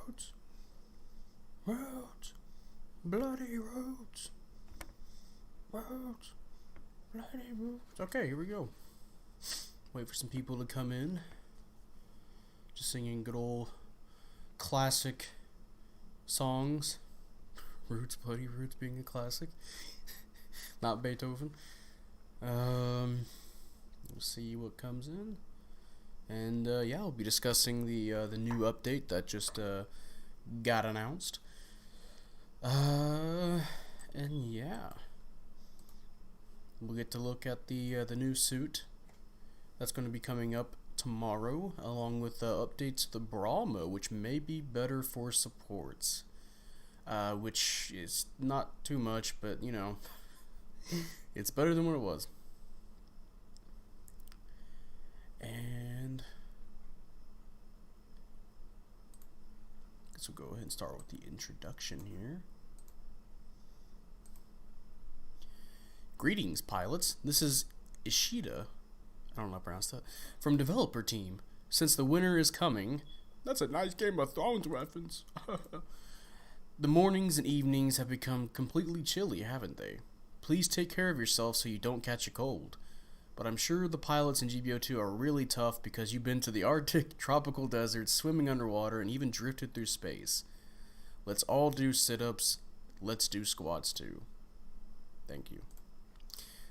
roads. Roads. Bloody roads. Roads. Bloody roads. Okay, here we go. Wait for some people to come in. Just singing good old classic songs. Roots, Bloody Roots being a classic. Not Beethoven. We'll see what comes in. And yeah, I'll be discussing the new update that just got announced. And yeah, we'll get to look at the new suit that's going to be coming up tomorrow, along with updates to the Brawl mode, which may be better for supports. Which is not too much, but you know, it's better than what it was. And I guess we'll go ahead and start with the introduction here. Greetings, pilots. This is Ishida. I don't know how to pronounce that. From developer team. Since the winter is coming. That's a nice Game of Thrones reference. The mornings and evenings have become completely chilly, haven't they? Please take care of yourself so you don't catch a cold. But I'm sure the pilots in GBO2 are really tough because you've been to the Arctic, tropical deserts, swimming underwater, and even drifted through space. Let's all do sit-ups. Let's do squats too. Thank you.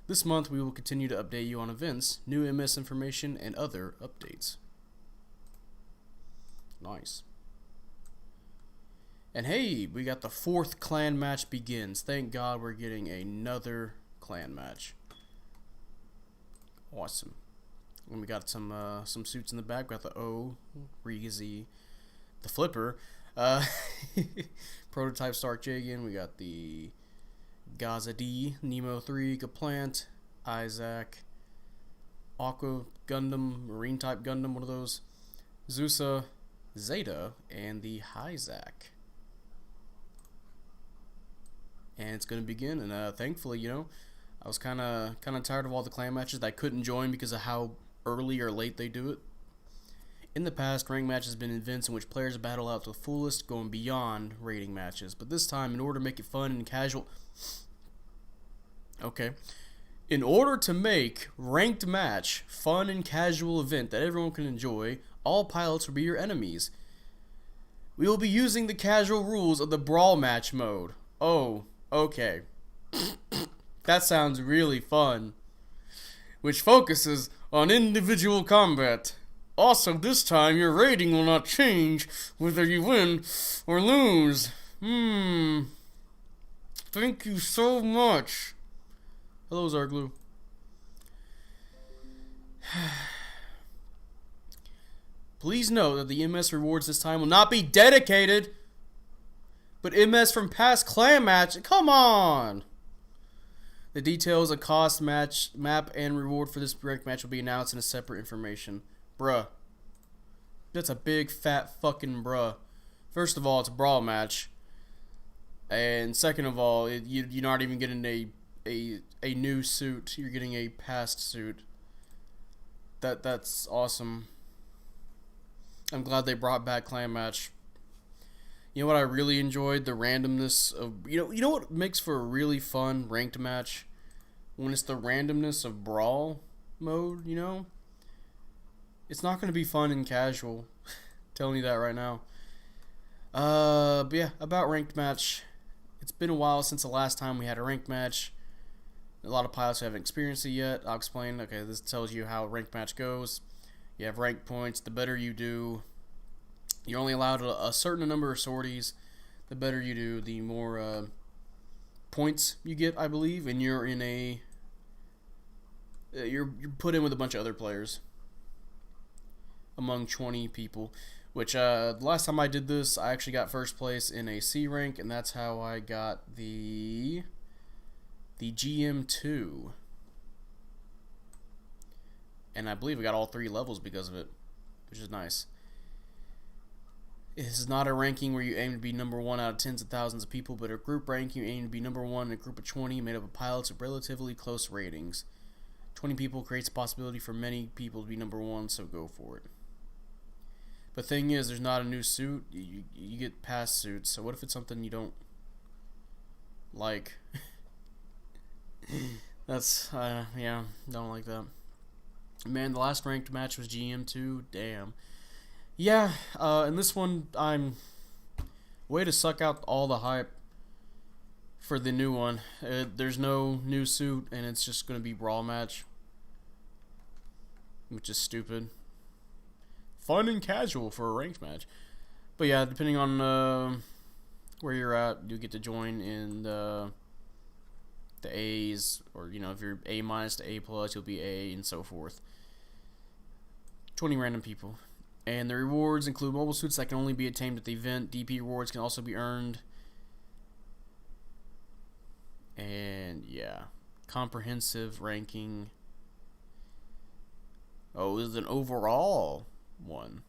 This month we will continue to update you on events, new MS information, and other updates. Nice. And hey, we got the 4th clan match begins. Thank God we're getting another clan match. Awesome. And we got some suits in the back. We got the O, Reezy, the Flipper, Prototype Stark Jagan. We got the Gaz-L, Nemo 3, Kaplant, Isaac, Aqua Gundam, Marine type Gundam, one of those, Zusa, Zeta, and the Hyzak. And it's gonna begin, and thankfully, you know, I was kind of tired of all the clan matches that I couldn't join because of how early or late they do it. In the past, ranked matches have been events in which players battle out to the fullest, going beyond rating matches. But this time, in order to make it fun and casual... Okay. In order to make ranked match fun and casual event that everyone can enjoy, all pilots will be your enemies. We will be using the casual rules of the Brawl match mode. Oh, okay. That sounds really fun. Which focuses on individual combat. Also, this time your rating will not change whether you win or lose. Thank you so much. Hello, Zargloo. Please note that the MS rewards this time will not be dedicated, but MS from past clan match. Come on! The details of cost, match, map, and reward for this ranked match will be announced in a separate information. Bruh. That's a big fat fucking bruh. First of all, it's a Brawl match. And second of all, you're not even getting a new suit. You're getting a past suit. That's awesome. I'm glad they brought back clan match. You know what I really enjoyed? The randomness of... You know what makes for a really fun ranked match? When it's the randomness of Brawl mode, you know? It's not going to be fun and casual. Telling you that right now. But yeah, about ranked match. It's been a while since the last time we had a ranked match. A lot of pilots haven't experienced it yet. I'll explain. Okay, this tells you how a ranked match goes. You have rank points. The better you do... You're only allowed a certain number of sorties. The better you do, the more points you get, I believe. And you're in a... You're put in with a bunch of other players. Among 20 people. Which, the last time I did this, I actually got first place in a C rank. And that's how I got the GM2. And I believe I got all 3 levels because of it. Which is nice. This is not a ranking where you aim to be number 1 out of tens of thousands of people, but a group ranking you aim to be number 1 in a group of 20 made up of pilots with relatively close ratings. 20 people creates a possibility for many people to be number 1, so go for it. But thing is, there's not a new suit. You get past suits. So what if it's something you don't like? That's yeah, don't like that. Man, the last ranked match was GM2. Damn. Yeah, and this one, I'm way to suck out all the hype for the new one. There's no new suit, and it's just gonna be Brawl match, which is stupid. Fun and casual for a ranked match, but yeah, depending on where you're at, you get to join in the A's, or you know, if you're A- to A+, you'll be A, and so forth. 20 random people. And the rewards include mobile suits that can only be attained at the event. DP rewards can also be earned. And yeah, comprehensive ranking. Oh, this is an overall one.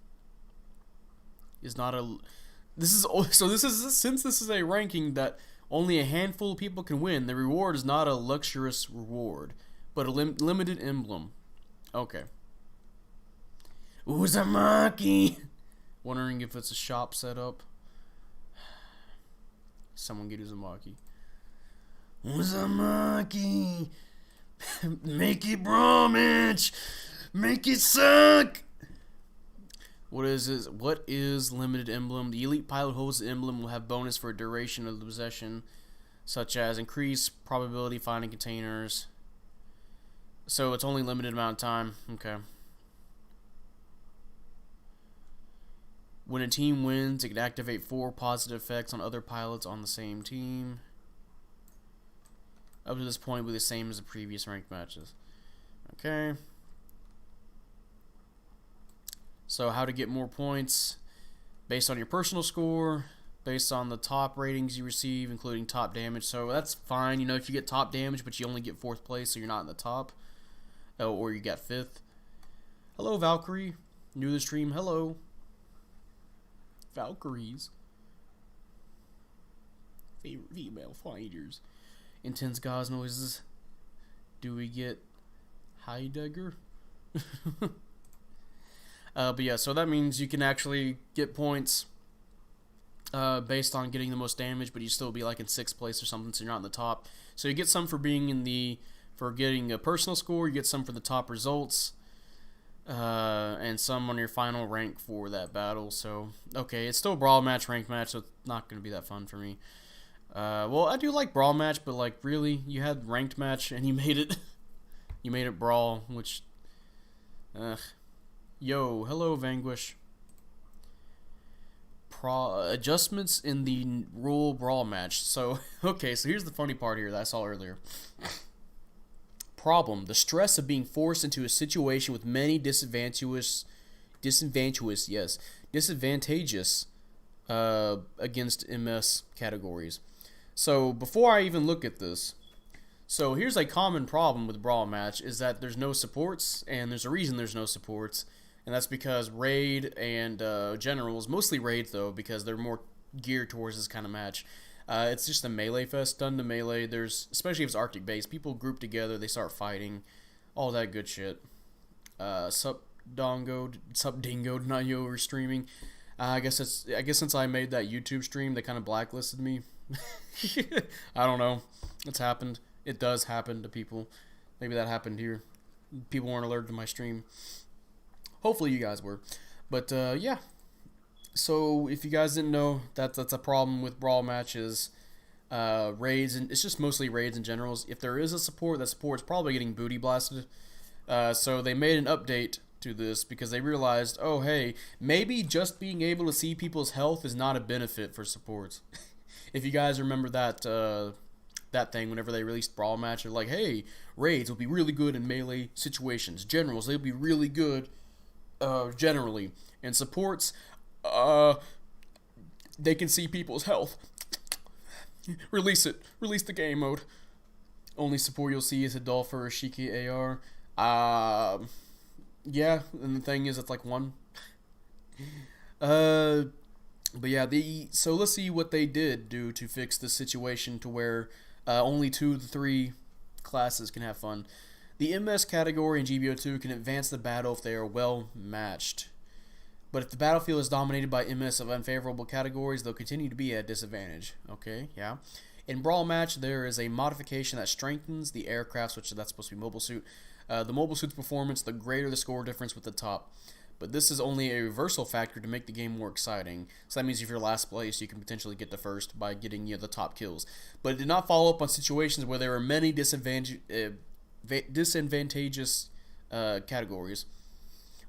Is not a. This is so. This is, since this is a ranking that only a handful of people can win. The reward is not a luxurious reward, but a limited emblem. Okay. Uzumaki! Wondering if it's a shop setup. Someone get Uzumaki. Uzumaki! Make it brawl match! Make it suck! What is this? What is limited emblem? The elite pilot holds the emblem will have bonus for a duration of the possession, such as increased probability finding containers. So it's only limited amount of time. Okay. When a team wins, it can activate 4 positive effects on other pilots on the same team. Up to this point, it will be the same as the previous ranked matches. Okay. So how to get more points based on your personal score, based on the top ratings you receive, including top damage. So that's fine, you know, if you get top damage, but you only get 4th place, so you're not in the top, or you got 5th. Hello, Valkyrie. New to the stream. Hello. Valkyries. Favorite female fighters. Intense Gaz noises. Do we get Heidegger? But yeah, so that means you can actually get points based on getting the most damage, but you still be like in 6th place or something, so you're not in the top. So you get some for being in the, for getting a personal score, you get some for the top results, and some on your final rank for that battle. So okay, it's still a brawl match, ranked match, so it's not going to be that fun for me. Well, I do like brawl match, but like really, you had ranked match and you made it, you made it brawl, which, yo, hello, Vanquish. Adjustments in the rule brawl match. So, okay, so here's the funny part here that I saw earlier. Problem: the stress of being forced into a situation with many disadvantageous against MS categories. So before I even look at this, so here's a common problem with brawl match is that there's no supports, and there's a reason there's no supports. And that's because raid and generals, mostly raid though, because they're more geared towards this kind of match. It's just a melee fest, stun to melee. There's, especially if it's Arctic based, people group together, they start fighting, all that good shit. Sup Dingo, not you over streaming. I guess since I made that YouTube stream, they kind of blacklisted me. I don't know. It's happened. It does happen to people. Maybe that happened here. People weren't alerted to my stream. Hopefully you guys were. But yeah. So if you guys didn't know, that's a problem with brawl matches. Raids, and it's just mostly raids and generals. If there is a support, that support's probably getting booty blasted. So they made an update to this because they realized, oh hey, maybe just being able to see people's health is not a benefit for supports. If you guys remember that that thing whenever they released brawl match, they're like, hey, raids will be really good in melee situations. Generals, they'll be really good generally. And supports, they can see people's health. Release it. Release the game mode. Only support you'll see is Hidalfa or Shiki AR. Yeah, and the thing is, it's like one. But yeah, so let's see what they did do to fix the situation to where only 2 to 3 classes can have fun. The MS category in GBO2 can advance the battle if they are well matched. But if the battlefield is dominated by MS of unfavorable categories, they'll continue to be at a disadvantage. Okay, yeah. In Brawl Match, there is a modification that strengthens the aircrafts, which that's supposed to be mobile suit. The mobile suit's performance, the greater the score difference with the top. But this is only a reversal factor to make the game more exciting. So that means if you're last place, you can potentially get the first by getting the top kills. But it did not follow up on situations where there were many disadvantageous categories.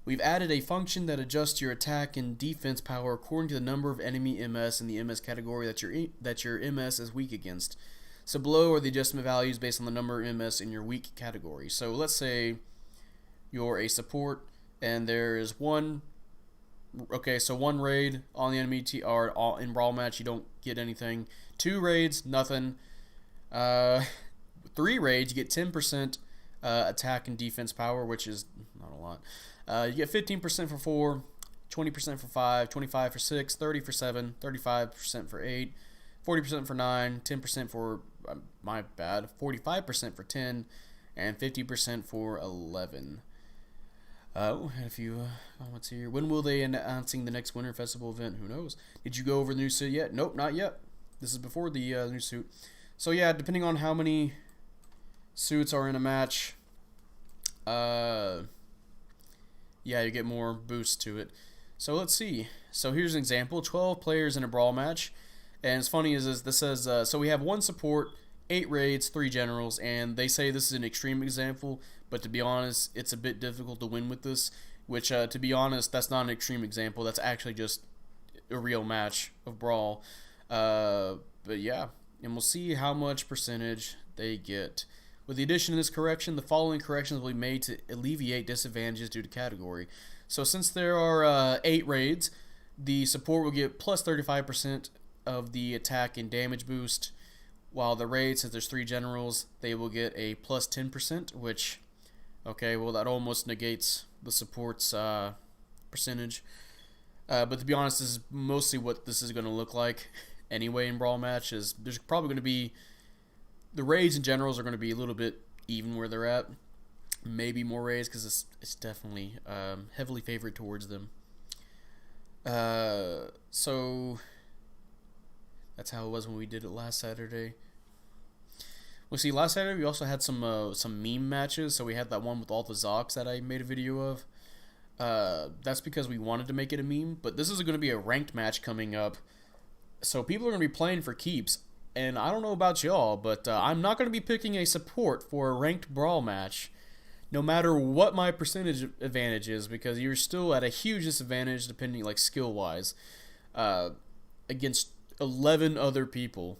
We've added a function that adjusts your attack and defense power according to the number of enemy MS in the MS category that your MS is weak against. So below are the adjustment values based on the number of MS in your weak category. So let's say you're a support and there is one. Okay, so one raid on the enemy or in Brawl Match, you don't get anything. 2 raids, nothing. 3 raids, you get 10% attack and defense power, which is not a lot. You get 15% for 4, 20% for 5, 25 for 6, 30 for 7, 35% for 8, 40% for 9, 10% for, my bad, 45% for 10, and 50% for 11. And a few comments here. When will they announcing the next Winter Festival event? Who knows? Did you go over the new suit yet? Nope, not yet. This is before the new suit. So yeah, depending on how many suits are in a match, yeah, you get more boost to it. So let's see. So here's an example: 12 players in a Brawl match, and it's funny is this says so we have 1 support, 8 raids, 3 generals, and they say this is an extreme example, but to be honest, it's a bit difficult to win with this, which to be honest, that's not an extreme example, that's actually just a real match of Brawl. But yeah, and we'll see how much percentage they get. With the addition of this correction, the following corrections will be made to alleviate disadvantages due to category. So since there are 8 raids, the support will get plus 35% of the attack and damage boost, while the raids, since there's 3 generals, they will get a plus 10%, which, okay, well that almost negates the support's percentage. But to be honest, this is mostly what this is going to look like anyway in Brawl matches. There's probably going to be, the raids and generals are going to be a little bit even where they're at. Maybe more raids because it's definitely heavily favored towards them. So that's how it was when we did it last Saturday. Well, see, last Saturday we also had some meme matches. So we had that one with all the Zocs that I made a video of. That's because we wanted to make it a meme. But this is going to be a ranked match coming up. So people are going to be playing for keeps. And I don't know about y'all, but I'm not going to be picking a support for a ranked Brawl match, no matter what my percentage advantage is, because you're still at a huge disadvantage, depending, like, skill-wise, against 11 other people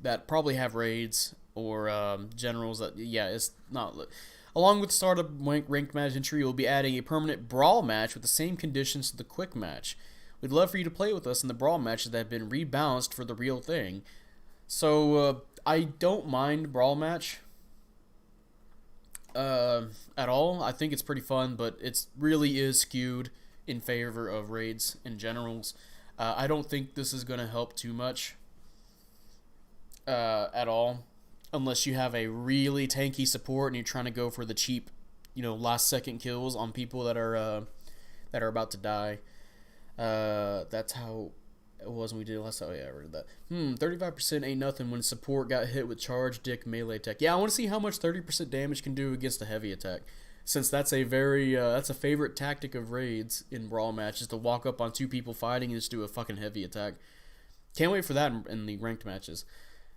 that probably have raids or generals that, yeah, it's not. Along with the startup ranked match entry, we'll be adding a permanent Brawl match with the same conditions to the quick match. We'd love for you to play with us in the Brawl matches that have been rebalanced for the real thing. So, I don't mind Brawl match at all. I think it's pretty fun, but it really is skewed in favor of raids and generals. I don't think this is going to help too much at all, unless you have a really tanky support and you're trying to go for the cheap, last second kills on people that are about to die. That's how it was when we did it last time. Oh yeah, I read that. 35% ain't nothing when support got hit with charge, dick, melee attack. Yeah, I want to see how much 30% damage can do against a heavy attack, since that's a very that's a favorite tactic of raids in Brawl matches, to walk up on 2 people fighting and just do a fucking heavy attack. Can't wait for that in the ranked matches.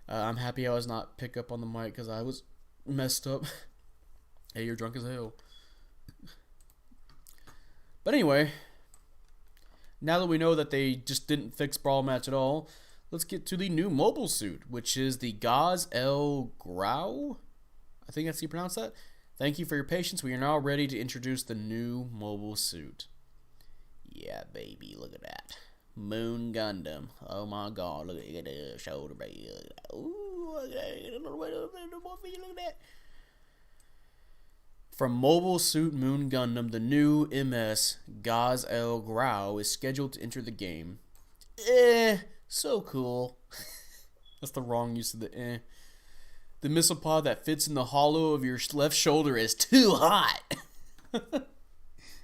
I'm happy I was not pick up on the mic because I was messed up. Hey, you're drunk as hell. But anyway, now that we know that they just didn't fix Brawl match at all, let's get to the new mobile suit, which is the Gaz-L Grau. I think that's how you pronounce that. Thank you for your patience. We are now ready to introduce the new mobile suit. Yeah, baby, look at that. Moon Gundam. Oh my god, look at the shoulder, baby. Ooh, look at that. From Mobile Suit Moon Gundam, the new MS Gaz-L Grau is scheduled to enter the game. So cool. That's the wrong use of the eh. The missile pod that fits in the hollow of your left shoulder is too hot.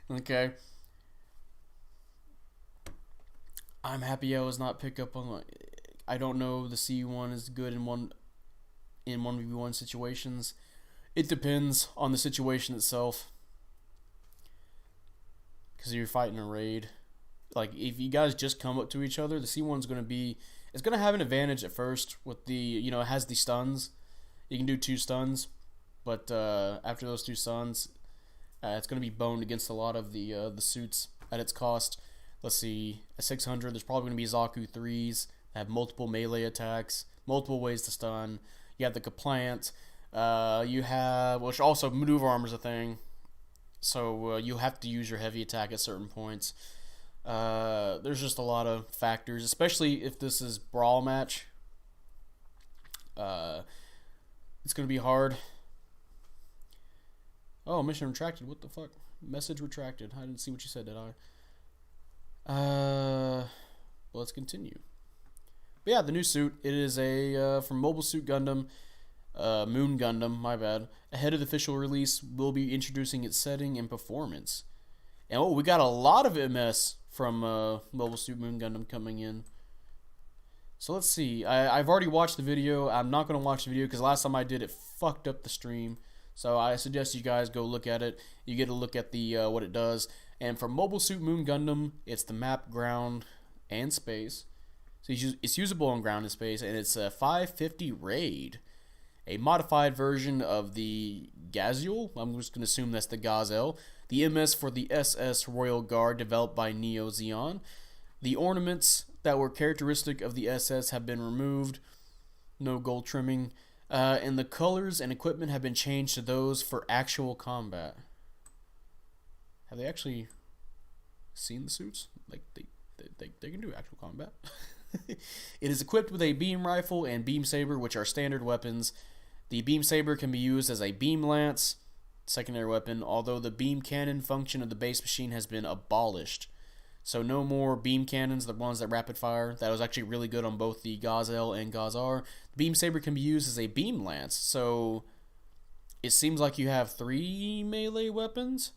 Okay. I'm happy I was not picked up on. I don't know the C1 is good in 1v1 situations. It depends on the situation itself. Because you're fighting a raid. Like, if you guys just come up to each other, the C1's going to be... It's going to have an advantage at first with the... You know, it has the stuns. You can do 2 stuns. But after those 2 stuns, it's going to be boned against a lot of the suits at its cost. Let's see. At 600, there's probably going to be Zaku 3s that have multiple melee attacks, multiple ways to stun. You have the Kaplant. You have... Which also, maneuver armor's a thing. So you have to use your heavy attack at certain points. There's just a lot of factors, especially if this is Brawl match. It's going to be hard. Oh, mission retracted. What the fuck? Message retracted. I didn't see what you said, did I? Well, let's continue. But yeah, the new suit. It is a from Mobile Suit Gundam. Moon Gundam, my bad. Ahead of the official release, we'll be introducing its setting and performance. And oh, we got a lot of MS from Mobile Suit Moon Gundam coming in. So let's see. I've already watched the video. I'm not going to watch the video because last time I did it fucked up the stream. So I suggest you guys go look at it. You get a look at the what it does. And for Mobile Suit Moon Gundam, it's the map, ground, and space. So it's usable on ground and space, and it's a 550 raid. A modified version of the Gaz-L. I'm just going to assume that's the Gaz-L. The MS for the SS Royal Guard developed by Neo Zeon. The ornaments that were characteristic of the SS have been removed. No gold trimming. And the colors and equipment have been changed to those for actual combat. Have they actually seen the suits? Like, they can do actual combat. It is equipped with a beam rifle and beam saber, which are standard weapons. The beam saber can be used as a beam lance, secondary weapon, although the beam cannon function of the base machine has been abolished. So no more beam cannons, the ones that rapid fire. That was actually really good on both the Gaz-L and Gaz-R. The beam saber can be used as a beam lance, so it seems like you have 3 melee weapons,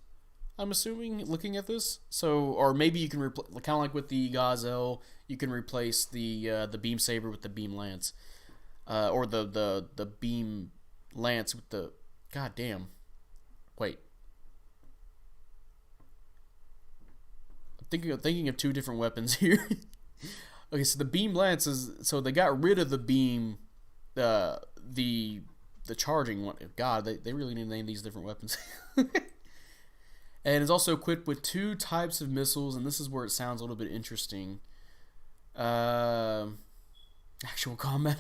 I'm assuming, looking at this. So, or maybe you can replace, kind of like with the Gaz-L, you can replace the beam saber with the beam lance, or the beam lance with the... God damn. Wait. I'm thinking of 2 different weapons here. Okay, so the beam lance is... So they got rid of the beam... the charging one. God, they really need to name these different weapons. And it's also equipped with 2 types of missiles, and this is where it sounds a little bit interesting. Actual combat.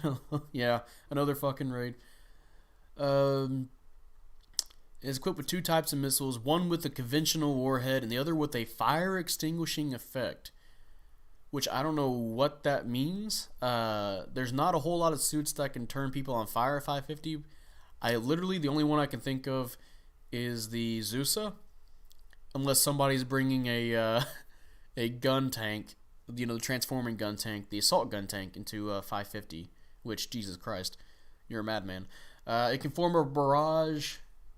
Yeah, another fucking raid. It's equipped with 2 types of missiles, one with a conventional warhead and the other with a fire extinguishing effect, which I don't know what that means. There's not a whole lot of suits that can turn people on fire at 550. The only one I can think of is the Zusa, unless somebody's bringing a gun tank, you know, the transforming gun tank, the assault gun tank into 550, which, Jesus Christ, you're a madman. It can form a barrage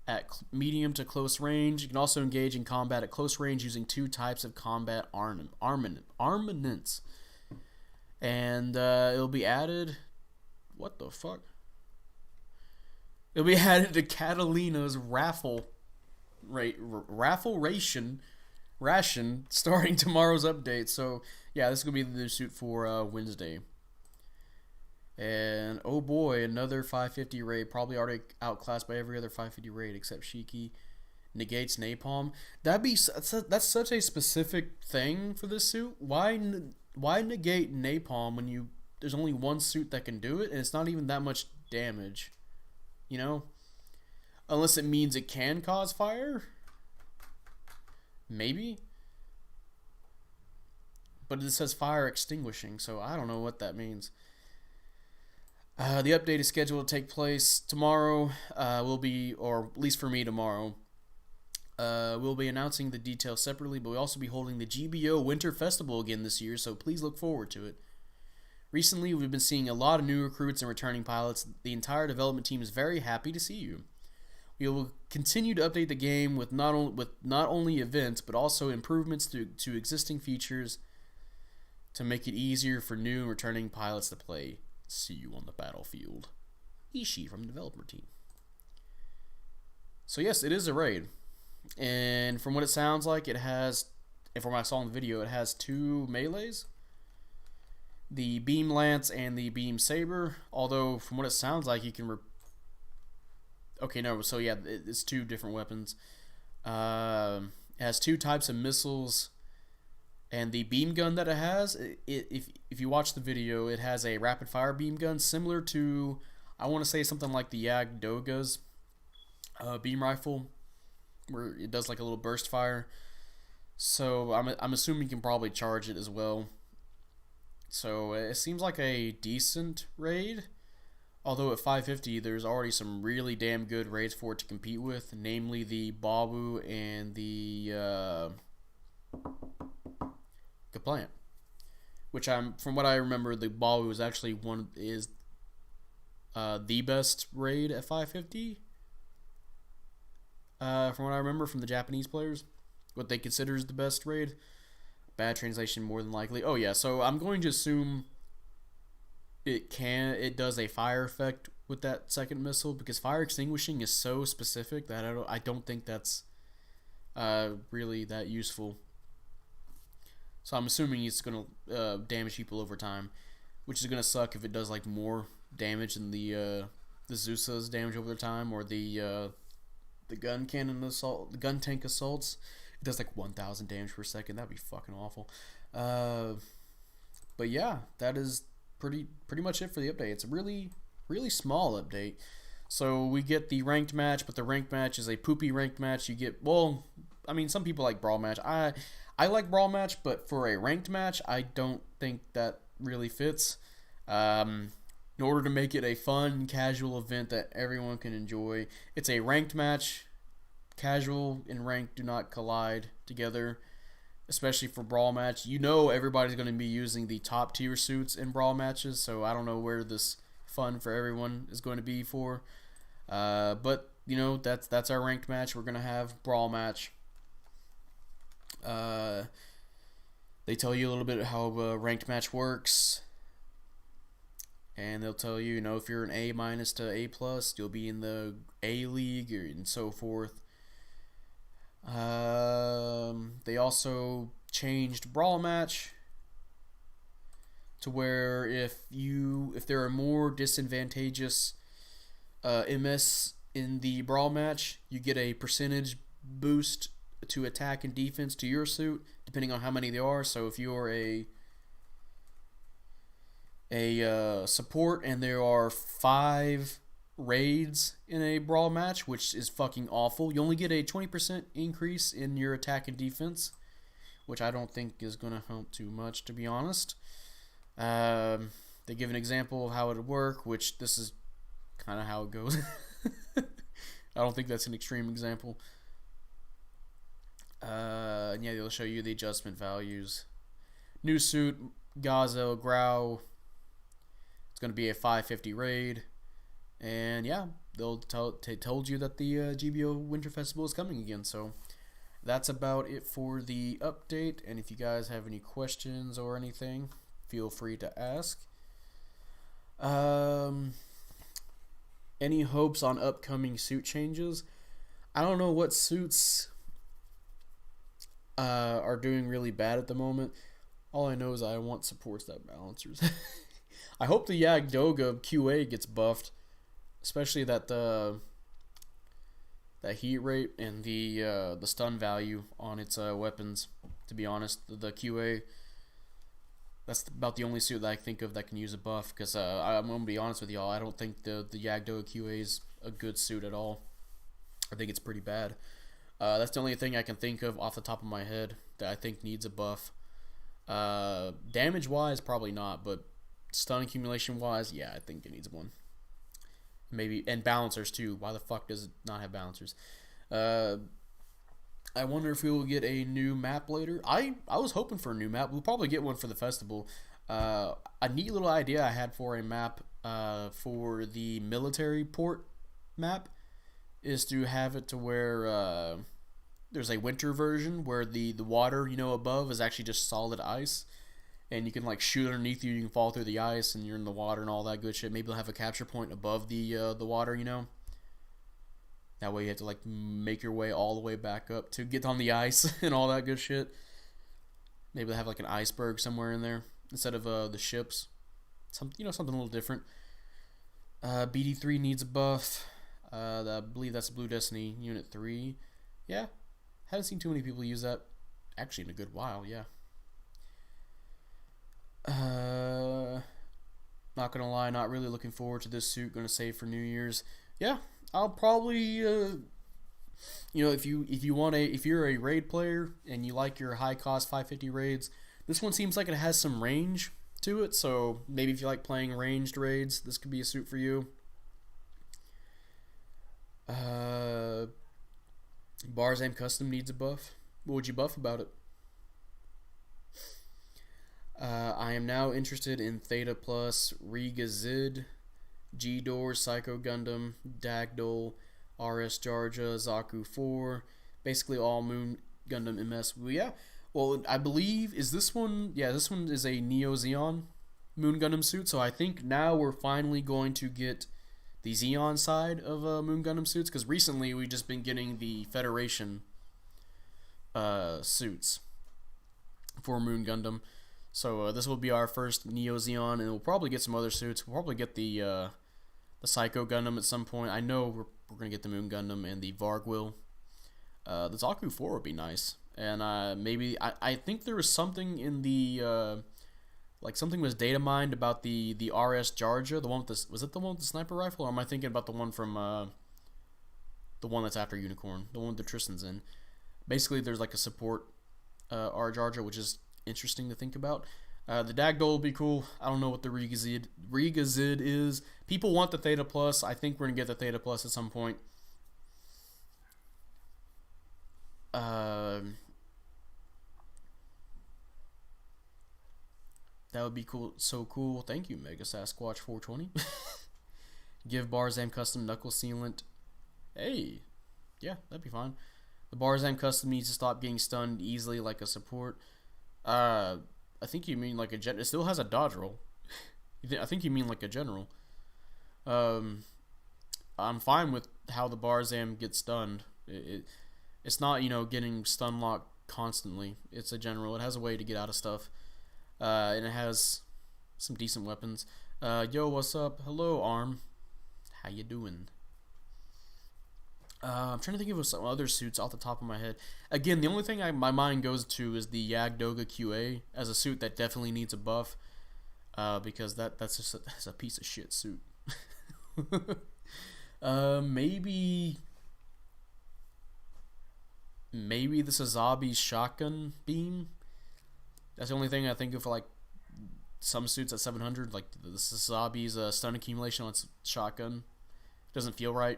at medium to close range. You can also engage in combat at close range using 2 types of combat armaments. And it'll be added... What the fuck? It'll be added to Catalina's raffle ration starting tomorrow's update. So, yeah, this is going to be the new suit for Wednesday. And oh boy, another 550 raid, probably already outclassed by every other 550 raid except Shiki. Negates napalm. That's such a specific thing for this suit. Why negate napalm when there's only one suit that can do it, and it's not even that much damage, you know? Unless it means it can cause fire, maybe. But it says fire extinguishing, so I don't know what that means. The update is scheduled to take place tomorrow. Or at least for me tomorrow. We'll be announcing the details separately, but we'll also be holding the GBO Winter Festival again this year, so please look forward to it. Recently, we've been seeing a lot of new recruits and returning pilots. The entire development team is very happy to see you. We will continue to update the game with not only events, but also improvements to existing features to make it easier for new and returning pilots to play. See you on the battlefield. Ishii from the developer team. So yes, it is a raid. And from what it sounds like, it has, and from what I saw in the video, it has 2 melees. The Beam Lance and the Beam Saber. Although, from what it sounds like, you can... Okay, no, so yeah, it's 2 different weapons. It has 2 types of missiles. And the beam gun that it has, if you watch the video, it has a rapid fire beam gun similar to, I want to say something like the Yagdoga's beam rifle, where it does like a little burst fire. So I'm assuming you can probably charge it as well. So it seems like a decent raid. Although at 550, there's already some really damn good raids for it to compete with, namely the Babu and the Plant, which from what I remember, the Babu is actually the best raid at 550. From what I remember from the Japanese players, what they consider is the best raid. Bad translation, more than likely. Oh yeah, so I'm going to assume it does a fire effect with that second missile, because fire extinguishing is so specific that I don't think that's really that useful. So I'm assuming it's going to damage people over time, which is going to suck if it does like more damage than the Zeusa's damage over time, or the gun cannon assault, the gun tank assaults. It does like 1,000 damage per second. That'd be fucking awful. But yeah, that is pretty much it for the update. It's a really small update. So we get the ranked match, but the ranked match is a poopy ranked match. You get, well, I mean, some people like Brawl match. I like Brawl match, but for a ranked match, I don't think that really fits. In order to make it a fun, casual event that everyone can enjoy, it's a ranked match. Casual and ranked do not collide together, especially for Brawl match. You know everybody's going to be using the top tier suits in Brawl matches, so I don't know where this fun for everyone is going to be for. But, you know, that's our ranked match. We're going to have Brawl match. They tell you a little bit how a ranked match works, and they'll tell you, you know, if you're an A- to A+, you'll be in the A league and so forth. They also changed Brawl match to where if there are more disadvantageous MS in the Brawl match, you get a percentage boost to attack and defense to your suit, depending on how many there are. So if you're a support and there are 5 raids in a Brawl match, which is fucking awful, you only get a 20% increase in your attack and defense, which I don't think is going to help too much, to be honest. They give an example of how it would work, which this is kind of how it goes. I don't think that's an extreme example. Yeah, they'll show you the adjustment values. New suit, Gaz-L, Grau. It's going to be a 550 raid. And yeah, they told you that the GBO Winter Festival is coming again. So that's about it for the update. And if you guys have any questions or anything, feel free to ask. Any hopes on upcoming suit changes? I don't know what suits are doing really bad at the moment. All I know is I want support stat balancers. I hope the Yagdoga QA gets buffed, especially that heat rate and the stun value on its weapons. To be honest, the QA, that's about the only suit that I think of that can use a buff. Because I'm gonna be honest with y'all, I don't think the Yagdoga QA is a good suit at all. I think it's pretty bad. That's the only thing I can think of off the top of my head that I think needs a buff. Damage wise, probably not, but stun accumulation wise, yeah, I think it needs one. Maybe, and balancers too. Why the fuck does it not have balancers? I wonder if we will get a new map later. I was hoping for a new map. We'll probably get one for the festival. A neat little idea I had for a map for the military port map is to have it to where there's a winter version where the water, you know, above is actually just solid ice, and you can like shoot underneath you. You can fall through the ice, and you're in the water and all that good shit. Maybe they'll have a capture point above the water, you know. That way you have to like make your way all the way back up to get on the ice and all that good shit. Maybe they'll have like an iceberg somewhere in there instead of the ships. Something a little different. BD3 needs a buff. I believe that's Blue Destiny Unit 3. Yeah, haven't seen too many people use that. Actually, in a good while, yeah. Not gonna lie, not really looking forward to this suit. Gonna save for New Year's. Yeah, I'll probably, you know, if you're a raid player and you like your high cost 550 raids, this one seems like it has some range to it. So maybe if you like playing ranged raids, this could be a suit for you. Barzam Custom needs a buff. What would you buff about it? I am now interested in Theta Plus, Regazid, G-Door, Psycho Gundam, Dagdol, RS Jarja, Zaku 4, basically all Moon Gundam MS. Well, yeah, well, I believe, is this one, yeah, this one is a Neo Zeon Moon Gundam suit, so I think now we're finally going to get the Zeon side of Moon Gundam suits, because recently we've just been getting the Federation suits for Moon Gundam. So this will be our first Neo Zeon, and we'll probably get some other suits. We'll probably get the Psycho Gundam at some point. I know we're gonna get the Moon Gundam and the Vargwil. The Zaku 4 would be nice, and maybe I think there was something in the like something was data mined about the RS Jarja, the one with the, was it the one with the sniper rifle, or am I thinking about the one from the one that's after Unicorn, the one with the Tristan's in? Basically, there's like a support R Jarja, which is interesting to think about. The Dagdol will be cool. I don't know what the Regazid is. People want the Theta Plus. I think we're gonna get the Theta Plus at some point. That would be cool. So cool. Thank you, Mega Sasquatch 420. Give Barzam Custom Knuckle Sealant. Hey, yeah, that'd be fine. The Barzam Custom needs to stop getting stunned easily like a support. I think you mean like a gen. It still has a dodge roll. I think you mean like a general. I'm fine with how the Barzam gets stunned. It's not, you know, getting stun locked constantly. It's a general. It has a way to get out of stuff. And it has some decent weapons. Yo, what's up? Hello, Arm. How you doing? I'm trying to think of some other suits off the top of my head. Again, the only thing my mind goes to is the Yagdoga QA as a suit that definitely needs a buff. Because that's just that's a piece of shit suit. Maybe the Sazabi's shotgun beam. That's the only thing I think of for like some suits at 700, like the Sazabi's stun accumulation on its shotgun. Doesn't feel right.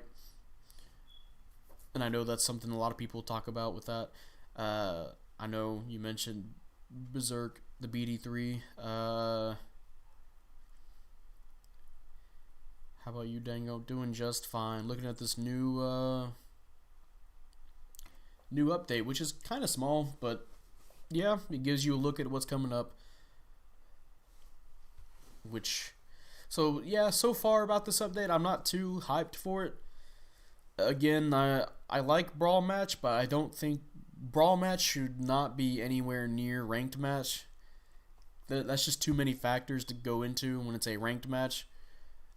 And I know that's something a lot of people talk about with that. I know you mentioned Berserk, the BD3. How about you, Dango? Doing just fine. Looking at this new update, which is kind of small, but yeah, it gives you a look at what's coming up. So yeah, so far about this update, I'm not too hyped for it. Again, I like Brawl Match, but I don't think Brawl Match should not be anywhere near Ranked Match. That's just too many factors to go into when it's a Ranked Match.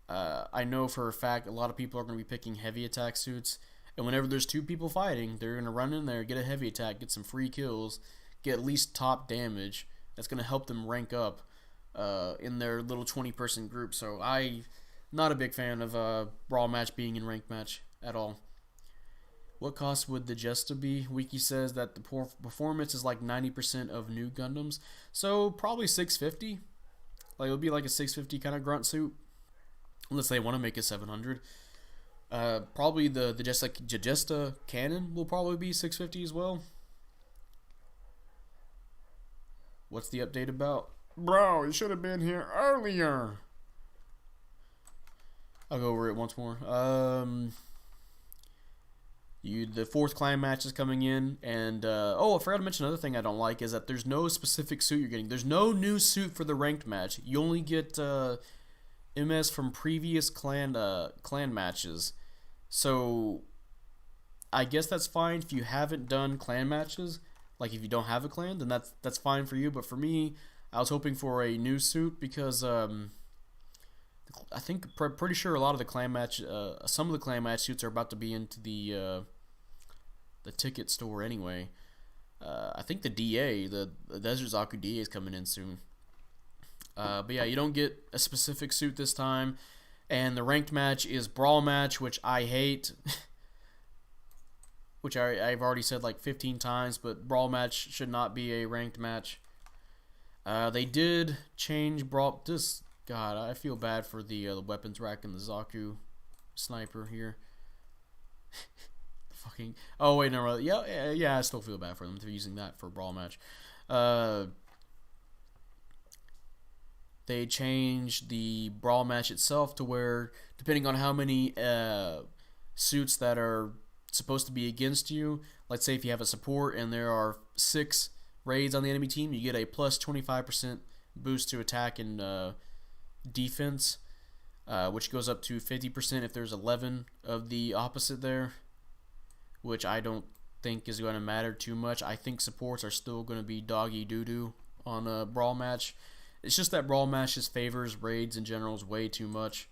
I know for a fact a lot of people are going to be picking heavy attack suits, and whenever there's two people fighting, they're going to run in there, get a heavy attack, get some free kills, get at least top damage. That's going to help them rank up in their little 20-person group. So I'm not a big fan of Brawl Match being in Ranked Match at all. What cost would the Jesta be? Wiki says that the performance is like 90% of new Gundams, so probably 650. Like it'll be like a 650 kind of grunt suit, unless they want to make it 700. Probably the Jesta cannon will probably be 650 as well. What's the update about? Bro, you should have been here earlier. I'll go over it once more. The fourth clan match is coming in, and oh, I forgot to mention another thing I don't like is that there's no specific suit you're getting. There's no new suit for the ranked match. You only get MS from previous clan matches. So I guess that's fine if you haven't done clan matches. Like if you don't have a clan, then that's fine for you. But for me, I was hoping for a new suit because I think pretty sure a lot of the clan match, some of the clan match suits are about to be into the ticket store anyway. I think the DA, the Desert Zaku DA, is coming in soon. But yeah, you don't get a specific suit this time, and the ranked match is Brawl match, which I hate. Which I've already said like 15 times, but Brawl match should not be a ranked match. They did change Brawl. God, I feel bad for the weapons rack and the Zaku sniper here. Fucking. Oh wait, no, yeah. I still feel bad for them for using that for Brawl match. They changed the Brawl match itself to where, depending on how many suits that are supposed to be against you, let's say if you have a support and there are 6 raids on the enemy team, you get a plus 25% boost to attack and defense, which goes up to 50% if there's 11 of the opposite there, which I don't think is going to matter too much. I think supports are still going to be doggy doo-doo on a Brawl match. It's just that Brawl match just favors raids in general way too much.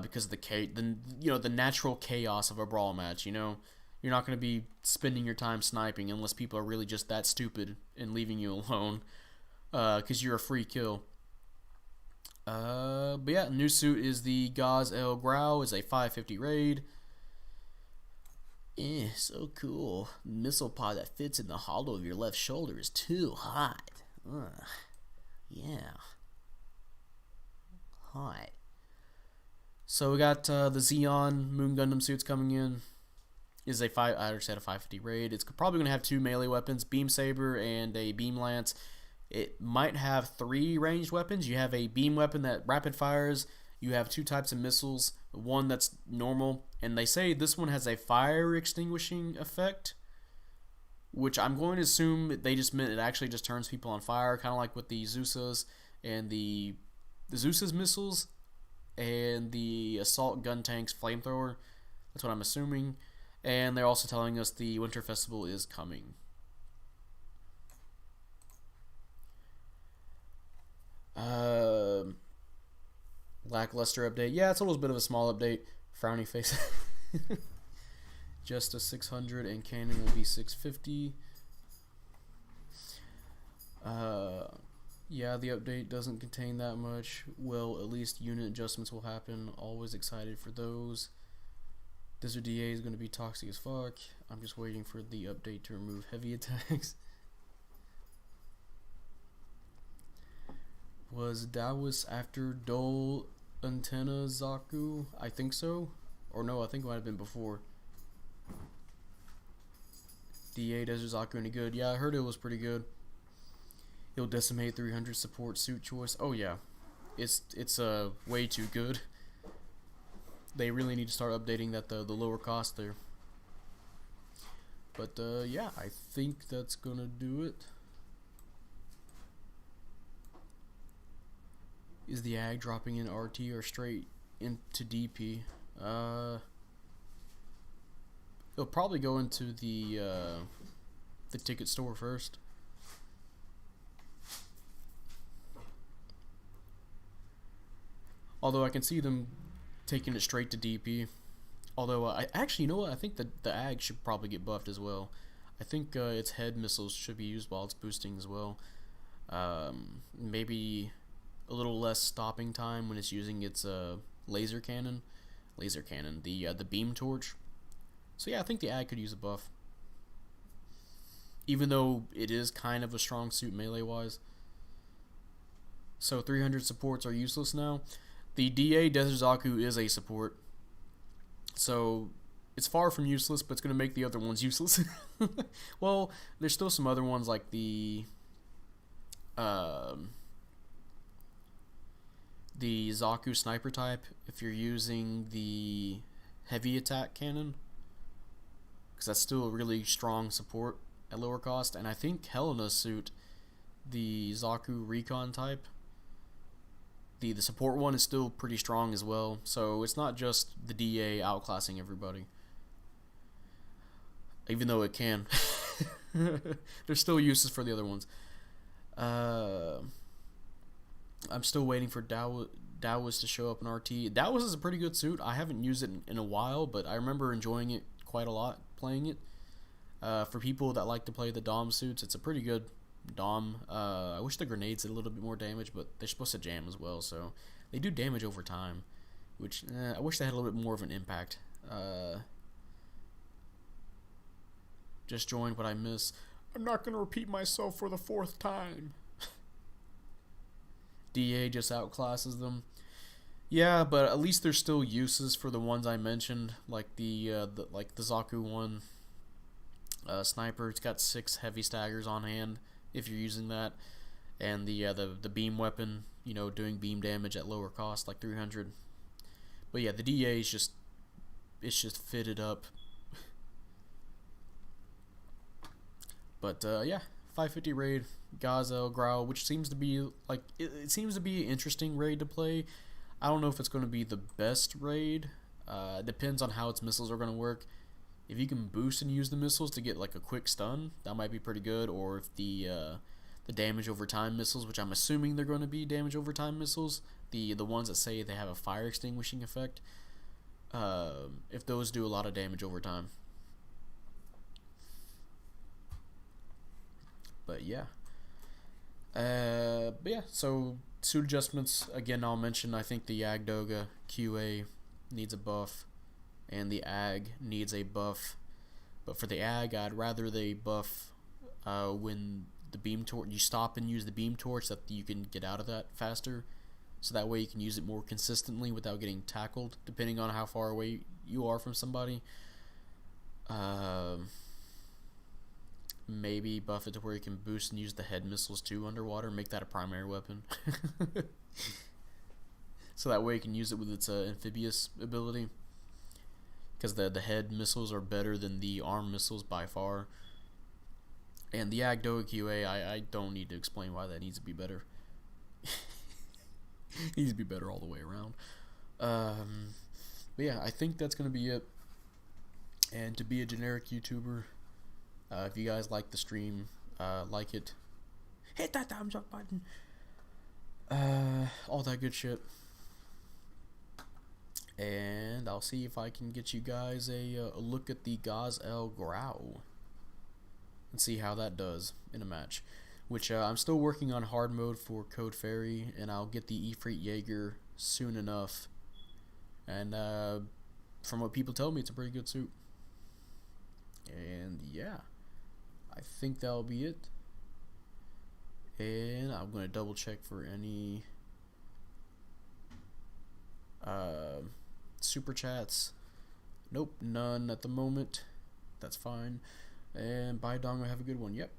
Because of the natural chaos of a Brawl match. You're not going to be spending your time sniping unless people are really just that stupid and leaving you alone, because you're a free kill. But yeah, new suit is the Gaz-L Grau. Is a 550 raid. So cool. Missile pod that fits in the hollow of your left shoulder is too hot. Yeah. Hot. So we got the Xeon Moon Gundam suits coming in. Is a 550 raid. It's probably going to have 2 melee weapons, Beam Saber and a Beam Lance. It might have 3 ranged weapons. You have a beam weapon that rapid fires. You have 2 types of missiles. One that's normal, and they say this one has a fire extinguishing effect, which I'm going to assume they just meant it actually just turns people on fire, kind of like with the Zeusas and the Zeusas missiles and the assault gun tanks flamethrower. That's what I'm assuming. And they're also telling us the Winter Festival is coming. Lackluster update. Yeah, it's a little bit of a small update. Frowny face. Just a 600 and cannon will be 650. Yeah, the update doesn't contain that much. Well, at least unit adjustments will happen. Always excited for those. Desert DA is going to be toxic as fuck. I'm just waiting for the update to remove heavy attacks. Was Dallas after Dole Antenna Zaku? I think so. Or no, I think it might have been before. DA Desert Zaku any good? Yeah, I heard it was pretty good. It'll decimate 300 support suit choice. Oh yeah, it's way too good. They really need to start updating that the lower cost there. But yeah, I think that's gonna do it. Is the ag dropping in RT or straight into DP? It'll probably go into the ticket store first. Although I can see them taking it straight to DP. Although I actually, you know what? I think the ag should probably get buffed as well. I think its head missiles should be used while it's boosting as well. Maybe a little less stopping time when it's using its laser cannon, the beam torch. So yeah, I think the ag could use a buff, even though it is kind of a strong suit melee wise. So 300 supports are useless now. The DA Desert Zaku is a support, so it's far from useless, but it's going to make the other ones useless. Well, there's still some other ones like the Zaku sniper type. If you're using the heavy attack cannon, because that's still a really strong support at lower cost. And I think Helena's suit, the Zaku Recon type, the support one is still pretty strong as well. So it's not just the DA outclassing everybody, even though it can. There's still uses for the other ones. I'm still waiting for Dawes to show up in RT. Dawes is a pretty good suit. I haven't used it in a while, but I remember enjoying it quite a lot playing it. For people that like to play the Dom suits, it's a pretty good Dom. I wish the grenades did a little bit more damage, but they're supposed to jam as well, so they do damage over time, which I wish they had a little bit more of an impact. Just joined what I miss. I'm not going to repeat myself for the 4th time. DA just outclasses them. Yeah, but at least there's still uses for the ones I mentioned, like the Zaku one. Sniper, it's got 6 heavy staggers on hand if you're using that, and the beam weapon, you know, doing beam damage at lower cost, like 300. But yeah, the DA is just fitted up. But yeah, 550 raid, Gaz-L, Grau, which seems to be like it seems to be an interesting raid to play. I don't know if it's going to be the best raid. It depends on how its missiles are going to work. If you can boost and use the missiles to get like a quick stun, that might be pretty good. Or if the damage over time missiles, which I'm assuming they're going to be damage over time missiles, the ones that say they have a fire extinguishing effect, if those do a lot of damage over time. But yeah. So suit adjustments, again, I'll mention, I think the Yagdoga QA needs a buff, and the Ag needs a buff. But for the Ag, I'd rather they buff when the beam torch, you stop and use the beam torch, that you can get out of that faster. So that way you can use it more consistently without getting tackled, depending on how far away you are from somebody. Maybe buff it to where you can boost and use the head missiles too underwater, make that a primary weapon. So that way you can use it with its amphibious ability, because the head missiles are better than the arm missiles by far. And the Agdoa QA, I don't need to explain why that needs to be better. It needs to be better all the way around. But yeah, I think that's going to be it. And to be a generic YouTuber, if you guys like the stream, like it, hit that thumbs up button, all that good shit, and I'll see if I can get you guys a look at the Gaz-L Grau and see how that does in a match, which I'm still working on hard mode for Code Fairy, and I'll get the Ifrit Jaeger soon enough, and from what people tell me, it's a pretty good suit. And yeah, I think that'll be it. And I'm going to double check for any super chats. Nope, none at the moment. That's fine. And bye, Dongo. Have a good one. Yep.